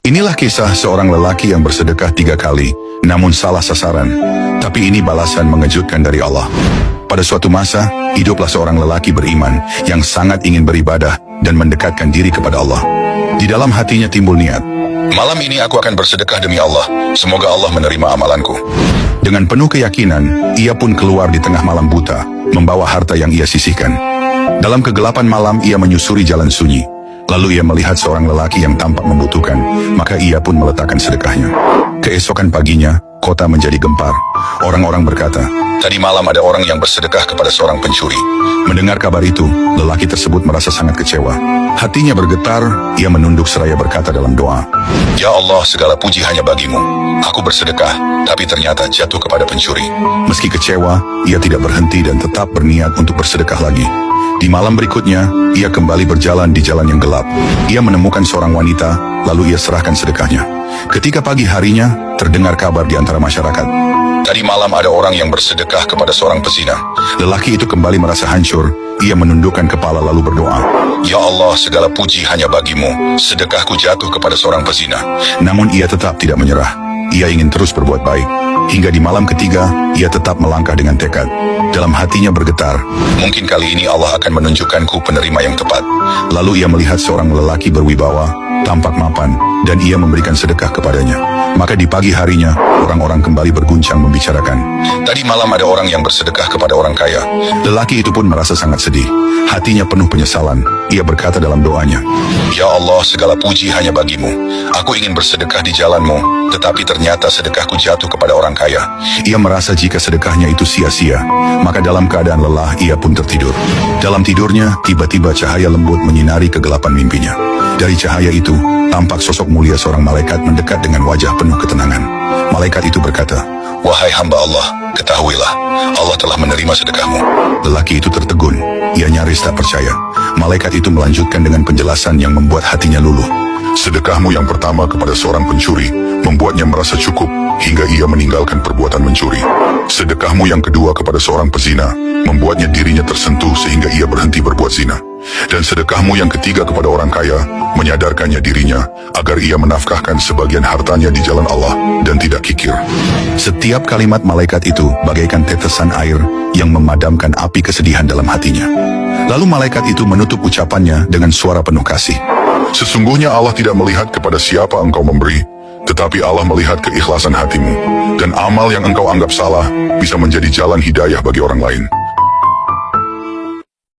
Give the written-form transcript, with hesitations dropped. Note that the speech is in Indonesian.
Inilah kisah seorang lelaki yang bersedekah 3 kali, namun salah sasaran. Tapi ini balasan mengejutkan dari Allah. Pada suatu masa, hiduplah seorang lelaki beriman yang sangat ingin beribadah dan mendekatkan diri kepada Allah. Di dalam hatinya timbul niat, malam ini aku akan bersedekah demi Allah, semoga Allah menerima amalanku. Dengan penuh keyakinan, ia pun keluar di tengah malam buta, membawa harta yang ia sisihkan. Dalam kegelapan malam, ia menyusuri jalan sunyi. Lalu ia melihat seorang lelaki yang tampak membutuhkan, maka ia pun meletakkan sedekahnya. Keesokan paginya, kota menjadi gempar. Orang-orang berkata, tadi malam ada orang yang bersedekah kepada seorang pencuri. Mendengar kabar itu, lelaki tersebut merasa sangat kecewa. Hatinya bergetar, ia menunduk seraya berkata dalam doa, Ya Allah, segala puji hanya bagimu. Aku bersedekah, tapi ternyata jatuh kepada pencuri. Meski kecewa, ia tidak berhenti dan tetap berniat untuk bersedekah lagi. Di malam berikutnya, ia kembali berjalan di jalan yang gelap. Ia menemukan seorang wanita, lalu ia serahkan sedekahnya. Ketika pagi harinya, terdengar kabar di antara masyarakat. Tadi malam ada orang yang bersedekah kepada seorang pezina. Lelaki itu kembali merasa hancur. Ia menundukkan kepala lalu berdoa, Ya Allah, segala puji hanya bagimu. Sedekahku jatuh kepada seorang pezina. Namun ia tetap tidak menyerah. Ia ingin terus berbuat baik. Hingga di malam ketiga, ia tetap melangkah dengan tekad. Dalam hatinya bergetar, mungkin kali ini Allah akan menunjukkanku penerima yang tepat. Lalu ia melihat seorang lelaki berwibawa, tampak mapan, dan ia memberikan sedekah kepadanya. Maka di pagi harinya, orang-orang kembali berguncang membicarakan. Tadi malam ada orang yang bersedekah kepada orang kaya. Lelaki itu pun merasa sangat sedih. Hatinya penuh penyesalan. Ia berkata dalam doanya, Ya Allah, segala puji hanya bagimu. Aku ingin bersedekah di jalanmu, tetapi ternyata sedekahku jatuh kepada orang kaya. Ia merasa jika sedekahnya itu sia-sia. Maka dalam keadaan lelah, ia pun tertidur. Dalam tidurnya, tiba-tiba cahaya lembut menyinari kegelapan mimpinya. Dari cahaya itu, tampak sosok mulia seorang malaikat mendekat dengan wajah penuh ketenangan. Malaikat itu berkata, Wahai hamba Allah, ketahuilah, Allah telah menerima sedekahmu. Lelaki itu tertegun, ia nyaris tak percaya. Malaikat itu melanjutkan dengan penjelasan yang membuat hatinya luluh. Sedekahmu yang pertama kepada seorang pencuri membuatnya merasa cukup hingga ia meninggalkan perbuatan mencuri. Sedekahmu yang kedua kepada seorang pezina membuatnya dirinya tersentuh sehingga ia berhenti berbuat zina. Dan sedekahmu yang ketiga kepada orang kaya menyadarkannya dirinya agar ia menafkahkan sebagian hartanya di jalan Allah dan tidak kikir. Setiap kalimat malaikat itu bagaikan tetesan air yang memadamkan api kesedihan dalam hatinya. Lalu malaikat itu menutup ucapannya dengan suara penuh kasih. Sesungguhnya Allah tidak melihat kepada siapa engkau memberi, tetapi Allah melihat keikhlasan hatimu. Dan amal yang engkau anggap salah bisa menjadi jalan hidayah bagi orang lain.